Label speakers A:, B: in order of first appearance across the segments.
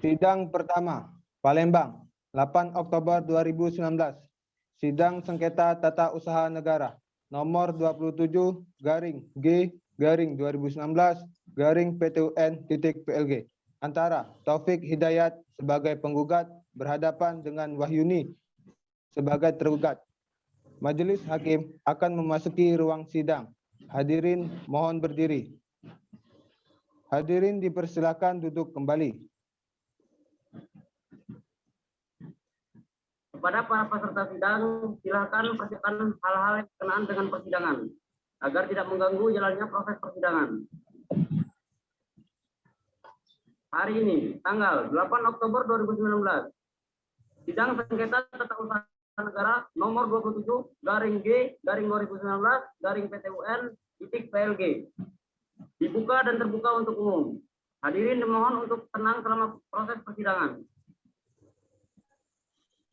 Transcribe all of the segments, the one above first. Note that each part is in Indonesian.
A: Sidang pertama, Palembang, 8 Oktober 2019. Sidang sengketa tata usaha negara nomor 27-G/2019-PTUN.PLG antara Taufik Hidayat sebagai penggugat berhadapan dengan Wahyuni sebagai tergugat. Majelis Hakim akan memasuki ruang sidang. Hadirin mohon berdiri. Hadirin dipersilakan duduk kembali.
B: Kepada para peserta sidang, silakan persiapkan hal-hal yang berkenaan dengan persidangan agar tidak mengganggu jalannya proses persidangan. Hari ini, tanggal 8 Oktober 2019, sidang sengketa tata usaha negara nomor 27-G/2019-PTUN.PLG dibuka dan terbuka untuk umum. Hadirin dimohon untuk tenang selama proses persidangan.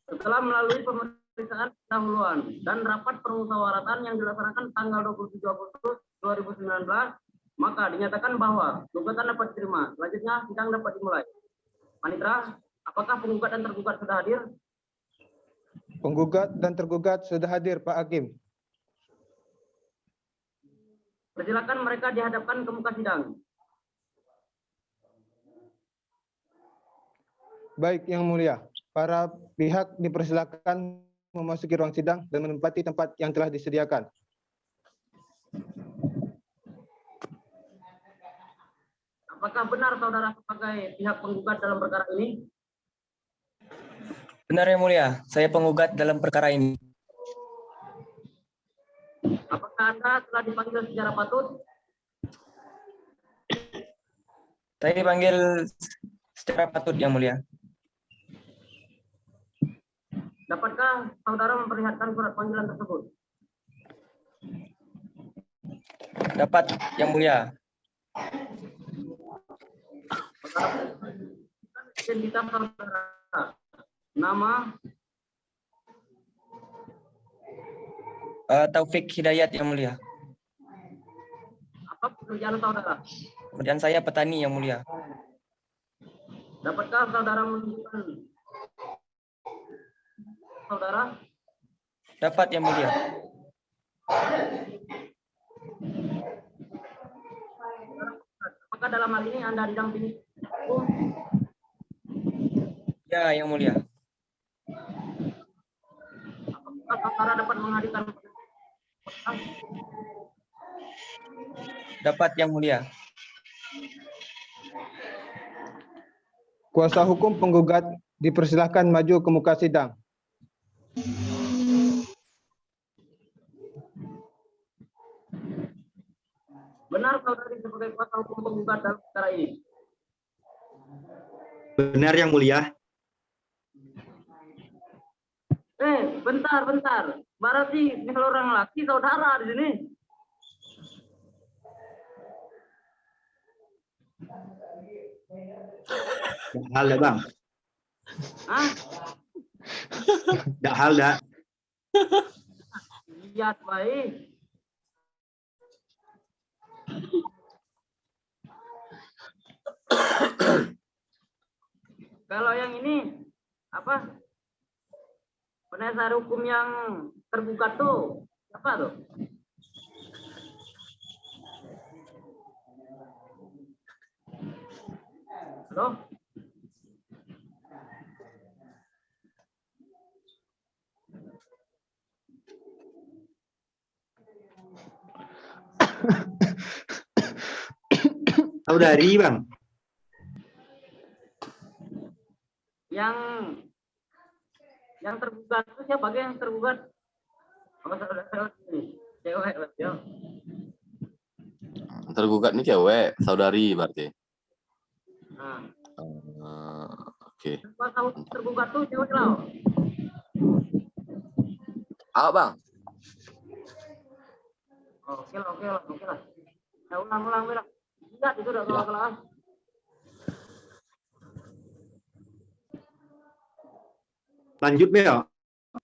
B: Setelah melalui pemeriksaan pendahuluan dan rapat permusyawaratan yang dilaksanakan tanggal 27 Agustus 2019, maka dinyatakan bahwa gugatan dapat diterima. Selanjutnya sidang dapat dimulai. Panitera, apakah penggugat dan tergugat sudah hadir?
A: Penggugat dan tergugat sudah hadir, Pak Hakim.
B: Persilakan mereka dihadapkan ke muka sidang.
A: Baik, Yang Mulia. Para pihak dipersilakan memasuki ruang sidang dan menempati tempat yang telah disediakan.
B: Apakah benar saudara sebagai pihak penggugat dalam perkara ini?
C: Benar Yang Mulia, saya penggugat dalam perkara ini.
B: Apakah Anda telah dipanggil secara patut?
C: Saya dipanggil secara patut Yang Mulia.
B: Dapatkah saudara memperlihatkan surat panggilan tersebut?
C: Dapat Yang Mulia.
B: Identitas saudara. Nama?
C: Taufik Hidayat Yang Mulia.
B: Apa pekerjaan saudara?
C: Kemudian saya petani Yang Mulia.
B: Dapatkah saudara menunjukkan saudara?
C: Dapat Yang Mulia.
B: Apakah dalam hal ini Anda didampingi hukum?
C: Ya Yang Mulia.
B: Apakah saudara dapat menghadirkan?
C: Dapat Yang Mulia.
A: Kuasa hukum penggugat dipersilakan maju ke muka sidang.
B: Benar saudara sebagai kuasa hukum penggugat dalam perkara ini?
D: Benar Yang Mulia.
B: Bentar. Berarti misal orang laki saudara di sini.
D: Tidak hal dah Bang.
B: Hah?
D: Tidak hal dah.
B: Lihat baik. Kalau yang ini apa? Penasihat hukum yang tergugat tuh apa tuh? Halo?
D: Saudari Bang.
B: Yang tergugat itu siapa yang tergugat? Apa saudara ini? Cewek ya.
E: Tergugat ini cewek, saudari berarti.
B: Nah.
E: Oke.
B: Kuasa hukum tergugat tuh cewek lah.
E: Apa Bang?
B: Oke lah. Ya, ulang. Lihat itu udah kalah.
D: Lanjut Bel.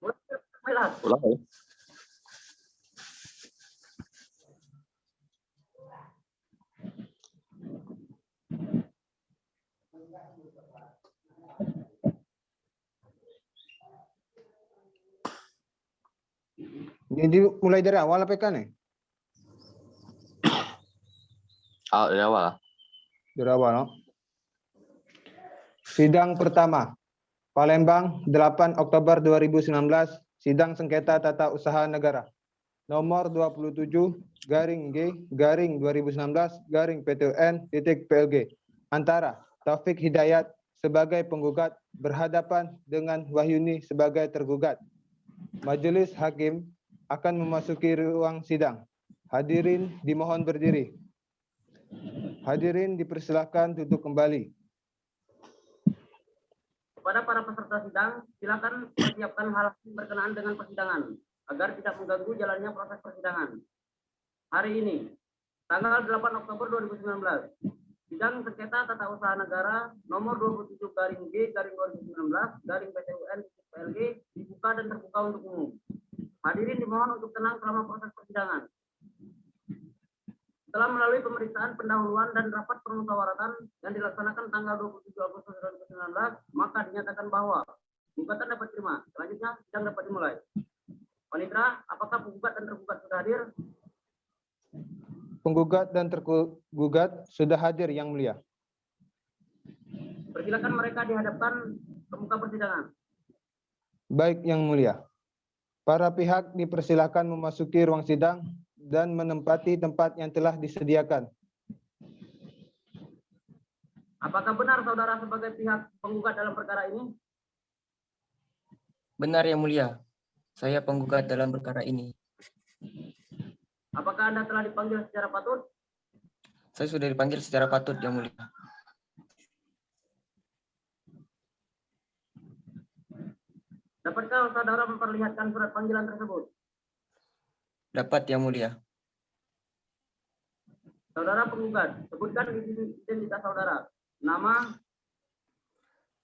E: Ulang ya.
A: Ini mulai dari awal apa kan nih?
E: Dari awal.
A: Dari awal, no? Sidang pertama, Palembang, 8 Oktober 2019, sidang sengketa tata usaha negara. Nomor 27 garing G garing 2019 garing PTUN titik PLG. Antara Taufik Hidayat sebagai penggugat berhadapan dengan Wahyuni sebagai tergugat. Majelis Hakim akan memasuki ruang sidang. Hadirin dimohon berdiri. Hadirin dipersilakan duduk kembali.
B: Kepada para peserta sidang, silakan persiapkan hal berkenaan dengan persidangan agar tidak mengganggu jalannya proses persidangan. Hari ini, tanggal 8 Oktober 2019, sidang sengketa tata usaha negara nomor 27 garing G garing 2019 garing PTUN PLG dibuka dan terbuka untuk umum. Hadirin dimohon untuk tenang selama proses persidangan. Setelah melalui pemeriksaan pendahuluan dan rapat permusyawaratan yang dilaksanakan tanggal 27 Agustus 2019, maka dinyatakan bahwa gugatan dapat diterima. Selanjutnya, sidang dapat dimulai. Panitra, apakah penggugat dan tergugat sudah hadir?
A: Penggugat dan tergugat sudah hadir, Yang Mulia.
B: Persilakan mereka dihadapkan ke muka persidangan.
A: Baik, Yang Mulia. Para pihak dipersilakan memasuki ruang sidang dan menempati tempat yang telah disediakan.
B: Apakah benar saudara sebagai pihak penggugat dalam perkara ini?
C: Benar Yang Mulia, saya penggugat dalam perkara ini.
B: Apakah Anda telah dipanggil secara patut?
C: Saya sudah dipanggil secara patut Yang Mulia.
B: Dapatkah saudara memperlihatkan surat panggilan tersebut?
C: Dapat Yang Mulia.
B: Saudara penggugat, sebutkan identitas saudara. Nama,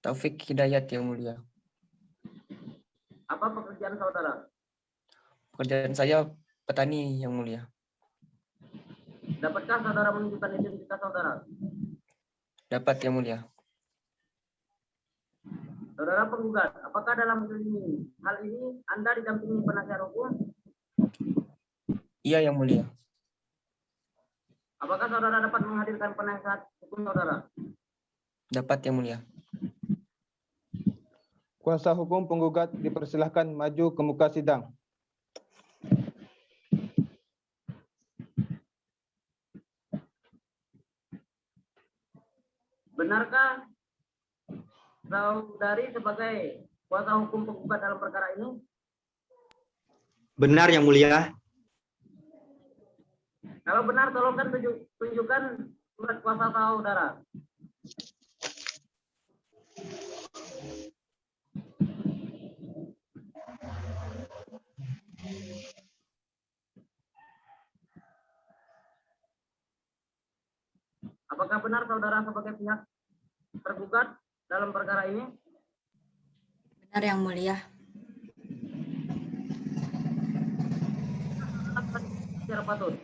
C: Taufik Hidayat Yang Mulia.
B: apa pekerjaan saudara?
C: Pekerjaan saya petani Yang Mulia.
B: Dapatkah saudara menunjukkan identitas saudara?
C: Dapat Yang Mulia.
B: Saudara penggugat, apakah dalam hal ini Anda didampingi penasihat hukum?
C: Iya Yang Mulia.
B: Apakah saudara dapat menghadirkan penasihat hukum saudara?
C: Dapat Yang Mulia.
A: Kuasa hukum penggugat dipersilahkan maju ke muka sidang.
B: Benarkah saudari sebagai kuasa hukum penggugat dalam perkara ini?
D: Benar, Yang Mulia.
B: Kalau benar, tolong kan tunjukkan surat kuasa saudara. Apakah benar saudara sebagai pihak tergugat dalam perkara ini?
F: Benar Yang Mulia.
B: Secara patut.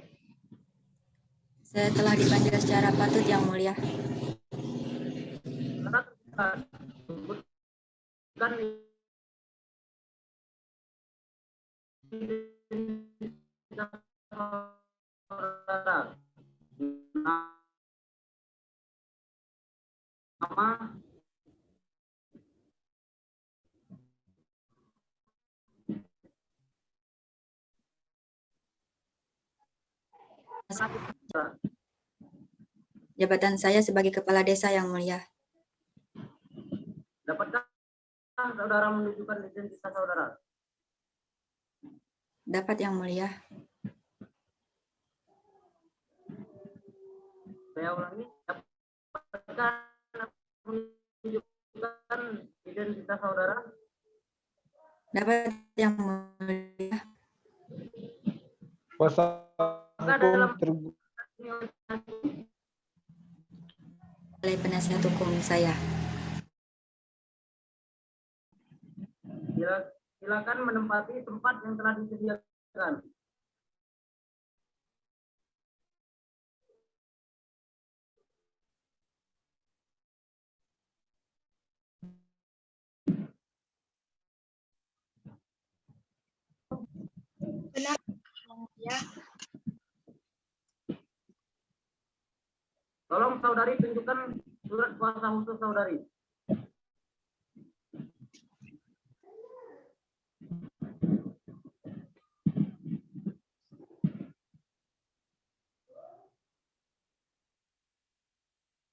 F: Saya telah dipanggil secara patut Yang Mulia.
B: Saudara tergugat, sebutkan identitas saudara. Nama,
F: Jabatan saya sebagai Kepala Desa Yang Mulia.
B: dapatkah saudara menunjukkan identitas saudara?
F: Dapat Yang Mulia.
B: Saya ulangi, dapatkah menunjukkan identitas saudara?
F: Dapat Yang Mulia.
A: Kuasa hukum
F: Oleh penasihat hukum saya.
B: Silakan menempati tempat yang telah disediakan.
G: Benar, Yang Mulia.
B: Tolong saudari tunjukkan surat kuasa khusus saudari.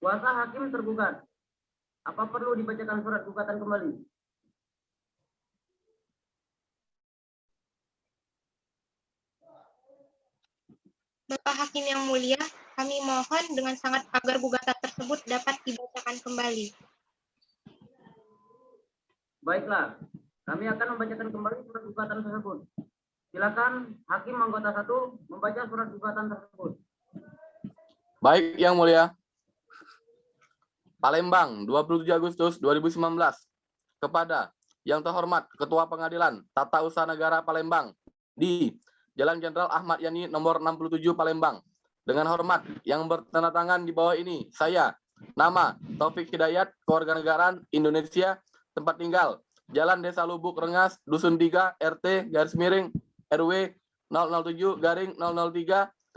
B: Kuasa hakim tergugat. Apa perlu dibacakan surat gugatan kembali?
G: Bapak Hakim yang mulia, kami mohon dengan sangat agar gugatan tersebut dapat dibacakan kembali.
B: Baiklah, kami akan membacakan kembali surat gugatan tersebut. Silakan Hakim anggota 1 membaca surat gugatan tersebut.
E: Baik, Yang Mulia. Palembang, 27 Agustus 2019. Kepada Yang Terhormat Ketua Pengadilan Tata Usaha Negara Palembang di Jalan Jenderal Ahmad Yani nomor 67 Palembang. Dengan hormat yang bertanda tangan di bawah ini, saya, nama Taufik Hidayat, kewarganegaraan Indonesia, tempat tinggal Jalan Desa Lubuk Rengas, Dusun 3, RT, RW 007-003,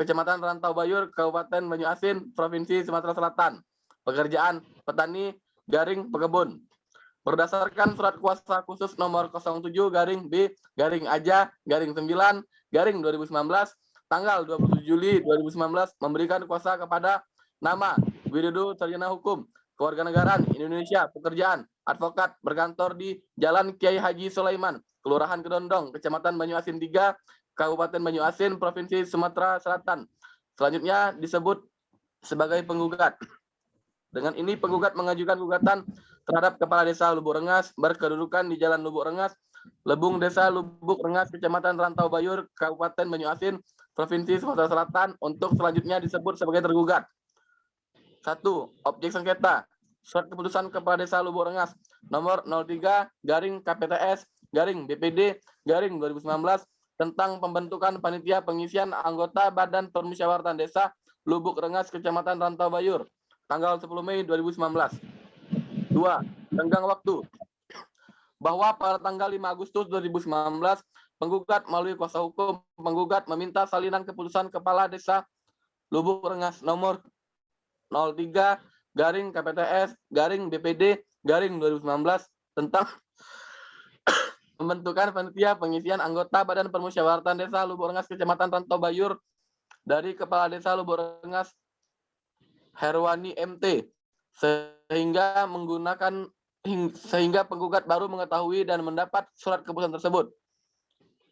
E: Kecamatan Rantau Bayur, Kabupaten Banyu Asin, Provinsi Sumatera Selatan. Pekerjaan petani, pekebun. Berdasarkan surat kuasa khusus nomor 07-B-AJA-9-2019 tanggal 27 Juli 2019 memberikan kuasa kepada nama Widodo Sarjana Hukum, kewarganegaraan Indonesia, pekerjaan advokat, berkantor di Jalan Kiai Haji Sulaiman, Kelurahan Kedondong, Kecamatan Banyu Asin 3, Kabupaten Banyu Asin, Provinsi Sumatera Selatan. Selanjutnya disebut sebagai penggugat. Dengan ini penggugat mengajukan gugatan terhadap Kepala Desa Lubuk Rengas berkedudukan di Jalan Lubuk Rengas, Lebung Desa Lubuk Rengas, Kecamatan Rantau Bayur, Kabupaten Banyu Asin, Provinsi Sumatera Selatan untuk selanjutnya disebut sebagai tergugat. 1. Objek sengketa. Surat keputusan Kepala Desa Lubuk Rengas nomor 03-KPTS-BPD-2019 tentang pembentukan panitia pengisian anggota Badan Permusyawaratan Desa Lubuk Rengas, Kecamatan Rantau Bayur, tanggal 10 Mei 2019. 2. Tenggang waktu. Bahwa pada tanggal 5 Agustus 2019, penggugat melalui kuasa hukum penggugat meminta salinan keputusan Kepala Desa Lubuk Rengas nomor 03-KPTS-BPD-2019 tentang pembentukan panitia pengisian anggota Badan Permusyawaratan Desa Lubuk Rengas, Kecamatan Rantau Bayur dari Kepala Desa Lubuk Rengas Herwani MT sehingga penggugat baru mengetahui dan mendapat surat keputusan tersebut.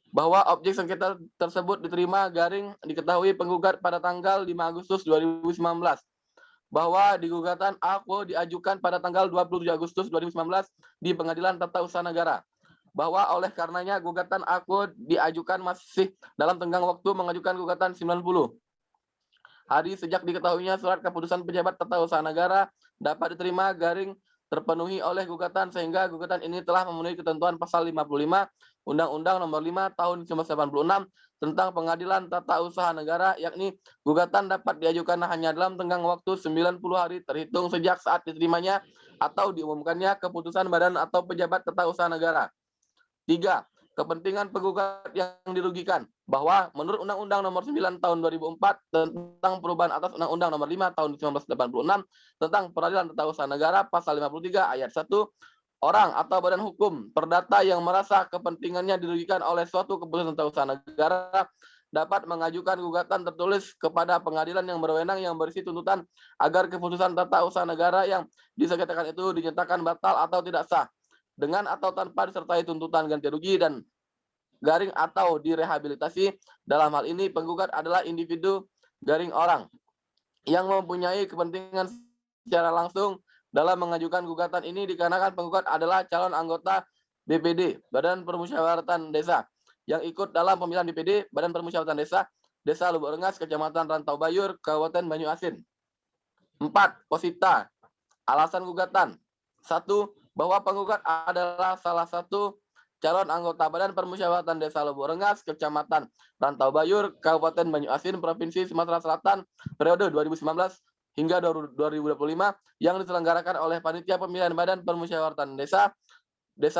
E: Bahwa objek sengketa tersebut diketahui penggugat pada tanggal 5 Agustus 2019. Bahwa di gugatan AKO diajukan pada tanggal 27 Agustus 2019 di Pengadilan Tata Usaha Negara. Bahwa oleh karenanya gugatan AKO diajukan masih dalam tenggang waktu mengajukan gugatan 90 hari sejak diketahuinya surat keputusan pejabat tata usaha negara dapat diterima terpenuhi oleh gugatan sehingga gugatan ini telah memenuhi ketentuan pasal 55 Undang-Undang Nomor 5 Tahun 1986 tentang Pengadilan Tata Usaha Negara, yakni gugatan dapat diajukan hanya dalam tenggang waktu 90 hari terhitung sejak saat diterimanya atau diumumkannya keputusan badan atau pejabat tata usaha negara. 3. Kepentingan penggugat yang dirugikan, bahwa menurut Undang-Undang Nomor 9 Tahun 2004 tentang perubahan atas Undang-Undang Nomor 5 Tahun 1986 tentang Peradilan Tata Usaha Negara pasal 53 ayat 1, orang atau badan hukum perdata yang merasa kepentingannya dirugikan oleh suatu keputusan tata usaha negara dapat mengajukan gugatan tertulis kepada pengadilan yang berwenang yang berisi tuntutan agar keputusan tata usaha negara yang disengketakan itu dinyatakan batal atau tidak sah, dengan atau tanpa disertai tuntutan ganti rugi dan atau direhabilitasi. Dalam hal ini penggugat adalah individu orang yang mempunyai kepentingan secara langsung dalam mengajukan gugatan ini dikarenakan penggugat adalah calon anggota BPD, Badan Permusyawaratan Desa, yang ikut dalam pemilihan BPD, Badan Permusyawaratan Desa Lubuk Rengas, Kecamatan Rantau Bayur, Kabupaten Banyu Asin. 4. Posita. Alasan gugatan. 1. Bahwa penggugat adalah salah satu calon anggota Badan Permusyawaratan Desa Lubuk Rengas, Kecamatan Rantau Bayur, Kabupaten Banyu Asin, Provinsi Sumatera Selatan, periode 2019 hingga 2025 yang diselenggarakan oleh Panitia Pemilihan Badan Permusyawaratan Desa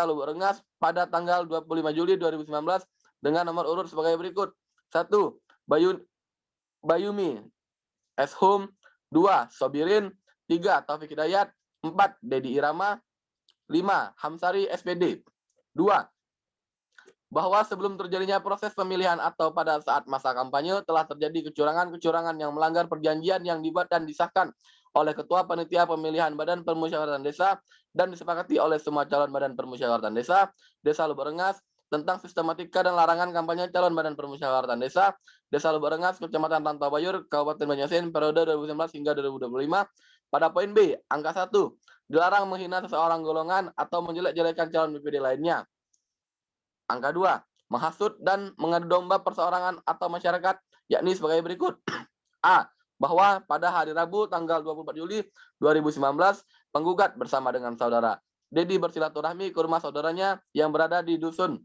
E: Lubuk Rengas pada tanggal 25 Juli 2019 dengan nomor urut sebagai berikut. 1. Bayumi S. Hum. 2. Sobirin. 3. Taufik Hidayat. 4. Dedi Irama. 5. Hamsari SPD. 2. Bahwa sebelum terjadinya proses pemilihan atau pada saat masa kampanye telah terjadi kecurangan-kecurangan yang melanggar perjanjian yang dibuat dan disahkan oleh Ketua Panitia Pemilihan Badan Permusyawaratan Desa dan disepakati oleh semua calon Badan Permusyawaratan Desa, Desa Lubuk Rengas, tentang sistematika dan larangan kampanye calon Badan Permusyawaratan Desa, Desa Lubuk Rengas, Kecamatan Rantau Bayur, Kabupaten Banyuasin, periode 2019 hingga 2025. Pada poin B, angka 1, dilarang menghina seseorang golongan atau menjelek-jelekan calon BPD lainnya. Angka 2, menghasut dan mengadu domba perseorangan atau masyarakat, yakni sebagai berikut. A. Bahwa pada hari Rabu tanggal 24 Juli 2019, penggugat bersama dengan saudara Dedi bersilaturahmi ke rumah saudaranya yang berada di Dusun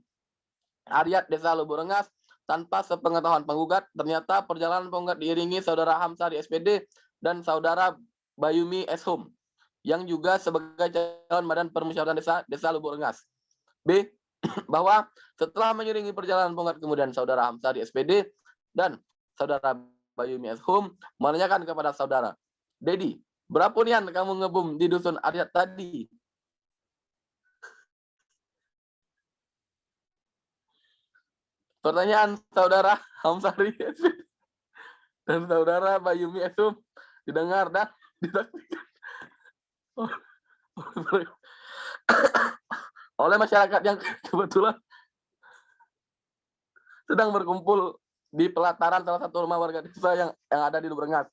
E: Aryat, Desa Lubuk Rengas. Tanpa sepengetahuan penggugat, ternyata perjalanan penggugat diiringi saudara Hamsari SPD dan saudara Bayumi S. Hum, yang juga sebagai calon Badan Permusyawaratan Desa Lubuk Rengas. B. Bahwa setelah mengiringi perjalanan penggugat kemudian saudara Hamsari SPD dan saudara Bayumi S. Hum menanyakan kepada saudara Dedi, berapa nian kamu ngebum di Dusun Aryat tadi? Pertanyaan saudara Hamsari SPD dan saudara Bayumi S. Hum didengar dan disaksikan oleh masyarakat yang kebetulan sedang berkumpul di pelataran salah satu rumah warga desa yang ada di Lubuk Rengas.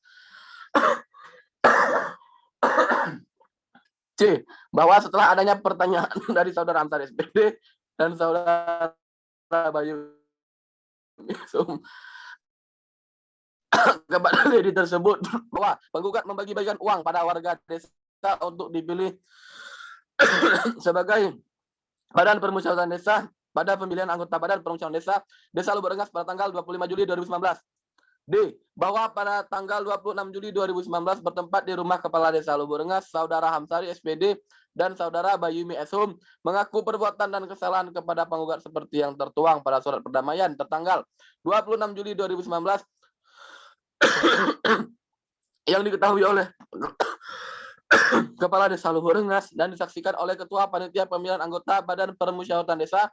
E: C. Bahwa setelah adanya pertanyaan dari saudara Hamsari SPD dan saudara Bayu kepada Dedi tersebut bahwa penggugat membagi-bagikan uang pada warga desa untuk dipilih sebagai Badan Permusyawaratan Desa pada pemilihan anggota Badan Permusyawaratan Desa Lubuk Rengas pada tanggal 25 Juli 2019. D. Bahwa pada tanggal 26 Juli 2019 bertempat di rumah Kepala Desa Lubuk Rengas, saudara Hamsari SPD dan saudara Bayumi S. Hum mengaku perbuatan dan kesalahan kepada penggugat seperti yang tertuang pada surat perdamaian tertanggal 26 Juli 2019 yang diketahui oleh Kepala Desa Lubuk Rengas dan disaksikan oleh Ketua Panitia Pemilihan Anggota Badan Permusyawaratan Desa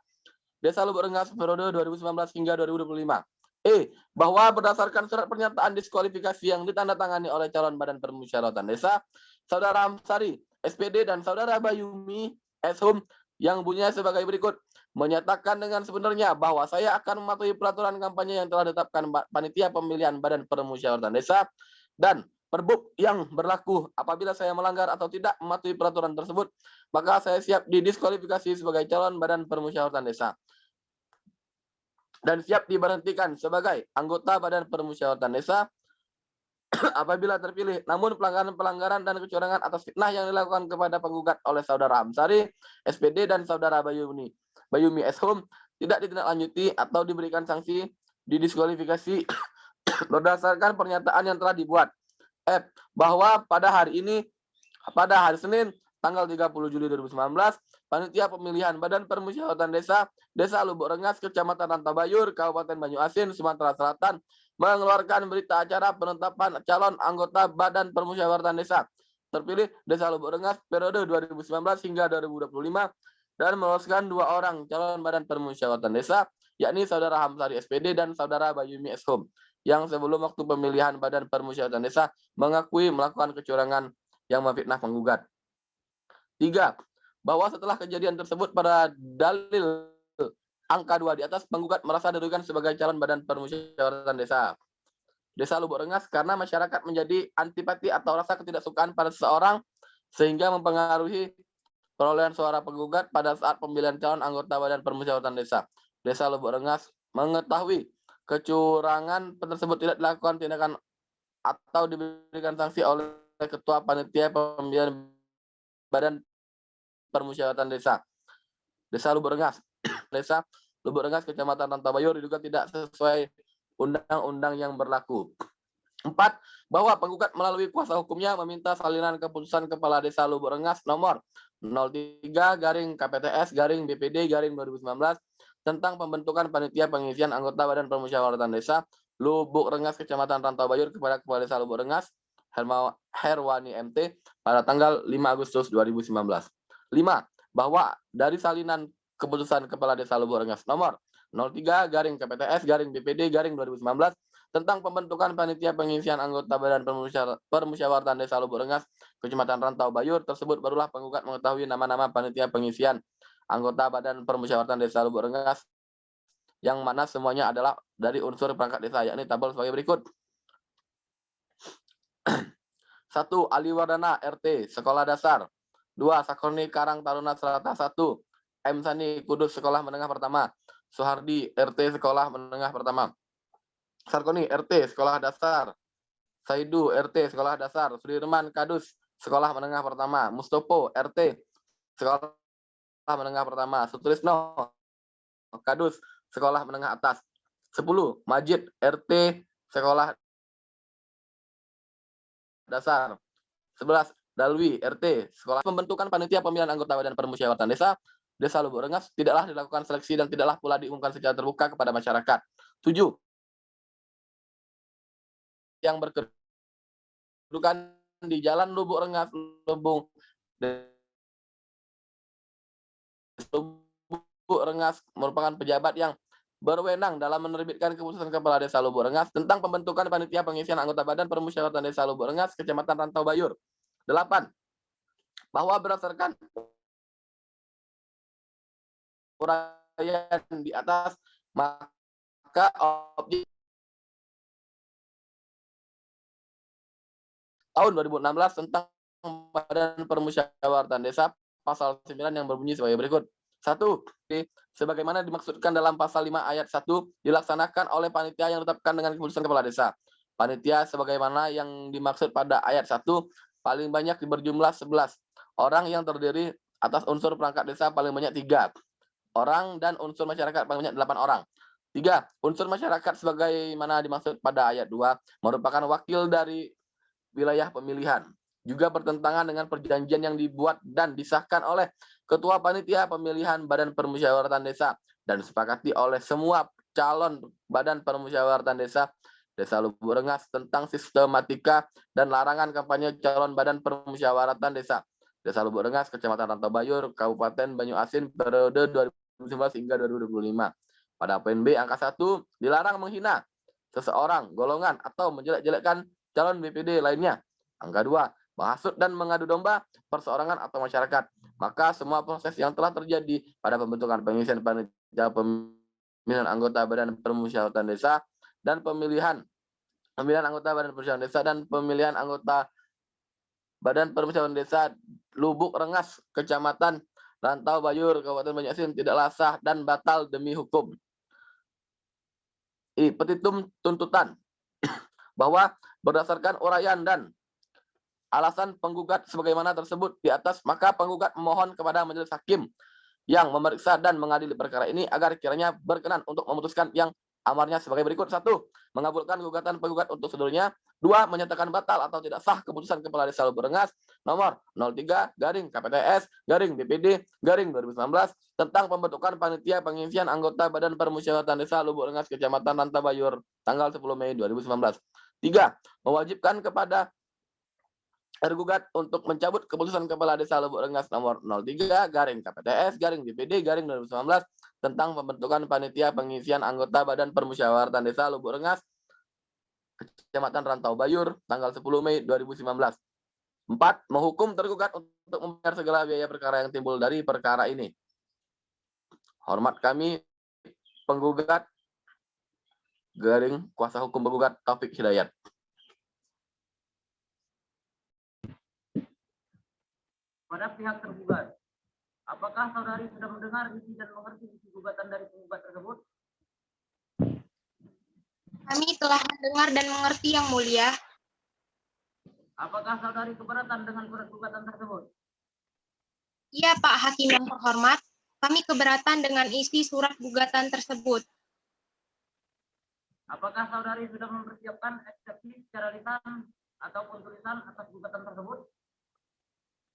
E: Lubuk Rengas periode 2019 hingga 2025. E. Bahwa berdasarkan surat pernyataan diskualifikasi yang ditandatangani oleh calon Badan Permusyawaratan Desa, saudara Hamsari SPD dan saudara Bayumi S. Hum yang bunyinya sebagai berikut, menyatakan dengan sebenarnya bahwa saya akan mematuhi peraturan kampanye yang telah ditetapkan Panitia Pemilihan Badan Permusyawaratan Desa dan Perbub yang berlaku. Apabila saya melanggar atau tidak mematuhi peraturan tersebut, maka saya siap didiskualifikasi sebagai calon Badan Permusyawaratan Desa dan siap diberhentikan sebagai anggota Badan Permusyawaratan Desa apabila terpilih. Namun pelanggaran dan kecurangan atas fitnah yang dilakukan kepada penggugat oleh saudara Hamsari SPD dan saudara Bayumi S. Hum tidak ditindaklanjuti atau diberikan sanksi didiskualifikasi berdasarkan pernyataan yang telah dibuat. F. Bahwa pada hari Senin tanggal 30 Juli 2019, Panitia Pemilihan Badan Permusyawaratan Desa Lubuk Rengas, Kecamatan Rantau Bayur, Kabupaten Banyuasin, Sumatera Selatan, mengeluarkan berita acara penetapan calon anggota Badan Permusyawaratan Desa terpilih Desa Lubuk Rengas periode 2019 hingga 2025 dan meloloskan 2 orang calon Badan Permusyawaratan Desa, yakni saudara Hamsari SPD dan saudara Bayumi S. Hum, yang sebelum waktu pemilihan Badan Permusyawaratan Desa mengakui melakukan kecurangan yang memfitnah penggugat. 3. Bahwa setelah kejadian tersebut pada dalil angka 2 di atas, penggugat merasa dirugikan sebagai calon Badan Permusyawaratan Desa Lubuk Rengas karena masyarakat menjadi antipati atau rasa ketidaksukaan pada seseorang sehingga mempengaruhi perolehan suara penggugat pada saat pemilihan calon anggota Badan Permusyawaratan Desa Lubuk Rengas mengetahui kecurangan tersebut tidak dilakukan tindakan atau diberikan sanksi oleh Ketua Panitia Pemilihan Badan Permusyawaratan Desa Lubuk Rengas, Kecamatan Rantau Bayur diduga tidak sesuai undang-undang yang berlaku. 4. Bahwa penggugat melalui kuasa hukumnya meminta salinan keputusan Kepala Desa Lubuk Rengas nomor 03/KPTS/BPD/2019 tentang pembentukan panitia pengisian anggota Badan Permusyawaratan Desa Lubuk Rengas Kecamatan Rantau Bayur kepada Kepala Desa Lubuk Rengas Herwani MT pada tanggal 5 Agustus 2019. 5. Bahwa dari salinan keputusan Kepala Desa Lubuk Rengas nomor 03/KPTS/BPD/2019 tentang pembentukan panitia pengisian anggota Badan Permusyawaratan Desa Lubuk Rengas Kecamatan Rantau Bayur tersebut barulah penggugat mengetahui nama-nama panitia pengisian anggota Badan Permusyawaratan Desa Lubuk Rengas yang mana semuanya adalah dari unsur perangkat desa, yakni tabel sebagai berikut. 1. Ali Wardana RT Sekolah Dasar. 2. Sakroni Karang Taruna Selatan 1. M. Sani Kudus Sekolah Menengah Pertama. Suhardi RT Sekolah Menengah Pertama. Sarkoni RT Sekolah Dasar. Saidu RT Sekolah Dasar. Sudirman Kadus Sekolah Menengah Pertama. Mustopo RT Sekolah Menengah Pertama. Sutrisno Kadus Sekolah Menengah Atas. 10. Majid RT Sekolah Dasar. 11. Dalwi RT Sekolah. Pembentukan panitia pemilihan anggota Badan Permusyawaratan Desa Lubuk Rengas tidaklah dilakukan seleksi dan tidaklah pula diumumkan secara terbuka kepada masyarakat. 7. Yang berkedudukan di Jalan Lubuk Rengas Lubuk Rengas merupakan pejabat yang berwenang dalam menerbitkan keputusan Kepala Desa Lubuk Rengas tentang pembentukan panitia pengisian anggota Badan Permusyawaratan Desa Lubuk Rengas Kecamatan Rantau Bayur. 8. Bahwa berdasarkan uraian di atas, maka objek tahun 2016 tentang Badan Permusyawaratan Desa pasal 9 yang berbunyi sebagai berikut. 1. Sebagaimana dimaksudkan dalam pasal 5 ayat 1 dilaksanakan oleh panitia yang ditetapkan dengan keputusan Kepala Desa. Panitia sebagaimana yang dimaksud pada ayat 1 paling banyak berjumlah 11 orang yang terdiri atas unsur perangkat desa paling banyak 3 orang dan unsur masyarakat paling banyak 8 orang. 3. Unsur masyarakat sebagaimana dimaksud pada ayat 2 merupakan wakil dari wilayah pemilihan. Juga bertentangan dengan perjanjian yang dibuat dan disahkan oleh Ketua Panitia Pemilihan Badan Permusyawaratan Desa dan disepakati oleh semua calon Badan Permusyawaratan Desa Lubuk Rengas tentang sistematika dan larangan kampanye calon Badan Permusyawaratan Desa Lubuk Rengas Kecamatan Rantau Bayur Kabupaten Banyuasin periode 2019 hingga 2025. Pada poin B angka 1 dilarang menghina seseorang, golongan atau menjelek-jelekkan calon BPD lainnya. Angka 2 menghasut dan mengadu domba perseorangan atau masyarakat. Maka semua proses yang telah terjadi pada pembentukan pengisian panitia pemilihan anggota Badan Permusyawaratan Desa dan pemilihan anggota Badan Permusyawaratan Desa dan pemilihan anggota Badan Permusyawaratan Desa Lubuk Rengas Kecamatan Rantau Bayur Kabupaten Banyuasin tidaklah sah dan batal demi hukum. Petitum tuntutan bahwa berdasarkan uraian dan alasan penggugat sebagaimana tersebut di atas, maka penggugat memohon kepada majelis hakim yang memeriksa dan mengadili perkara ini agar kiranya berkenan untuk memutuskan yang amarnya sebagai berikut. 1. Mengabulkan gugatan penggugat untuk seluruhnya. 2. Menyatakan batal atau tidak sah keputusan Kepala Desa Lubuk Rengas nomor 03/KPTS/BPD/2019 tentang pembentukan panitia pengisian anggota Badan Permusyawaratan Desa Lubuk Rengas Kecamatan Rantau Bayur tanggal 10 Mei 2019. 3. Mewajibkan kepada tergugat untuk mencabut keputusan Kepala Desa Lubuk Rengas nomor 03/KPTS/BPD/2019 tentang pembentukan panitia pengisian anggota Badan Permusyawaratan Desa Lubuk Rengas Kecamatan Rantau Bayur tanggal 10 Mei 2019. 4. Menghukum tergugat untuk membayar segala biaya perkara yang timbul dari perkara ini. Hormat kami penggugat garing kuasa hukum penggugat Taufik Hidayat.
B: Pada pihak tergugat, apakah saudari sudah mendengar isi dan mengerti isi gugatan dari penggugat tersebut?
G: Kami telah mendengar dan mengerti yang mulia.
B: Apakah saudari keberatan dengan surat gugatan tersebut?
G: Iya Pak Hakim yang terhormat, kami keberatan dengan isi surat gugatan tersebut.
B: Apakah saudari sudah mempersiapkan eksepsi secara lisan ataupun tulisan atas gugatan tersebut?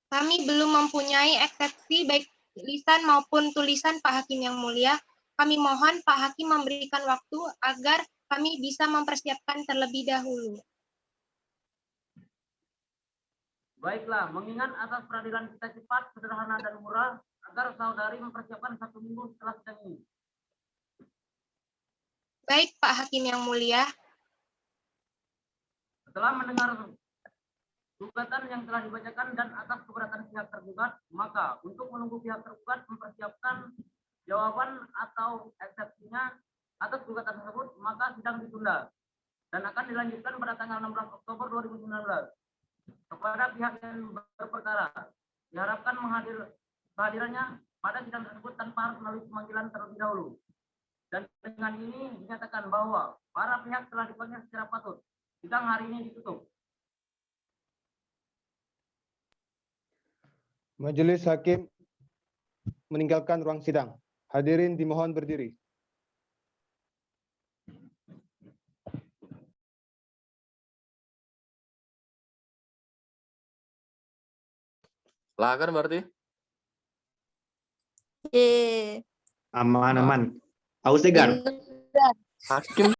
G: Kami belum mempunyai eksepsi baik lisan maupun tulisan Pak Hakim yang mulia. Kami mohon Pak Hakim memberikan waktu agar kami bisa mempersiapkan terlebih dahulu.
B: Baiklah, mengingat asas peradilan kita cepat, sederhana, dan murah, agar saudari mempersiapkan 1 minggu setelah sidang ini.
G: Baik Pak Hakim yang mulia,
B: Setelah mendengar gugatan yang telah dibacakan dan atas keberatan pihak tergugat, maka untuk menunggu pihak tergugat mempersiapkan jawaban atau eksepsinya atas gugatan tersebut, maka sidang ditunda dan akan dilanjutkan pada tanggal 16 Oktober 2019. Kepada pihak yang berperkara, diharapkan kehadirannya pada sidang tersebut tanpa harus melalui pemanggilan terlebih dahulu. Dan dengan ini dinyatakan bahwa para pihak telah dipanggil secara patut. Sidang hari ini ditutup.
A: Majelis Hakim meninggalkan ruang sidang. Hadirin dimohon berdiri.
E: Silakan berarti.
F: Yeay.
D: Aman. Aus tegar.
E: Hakim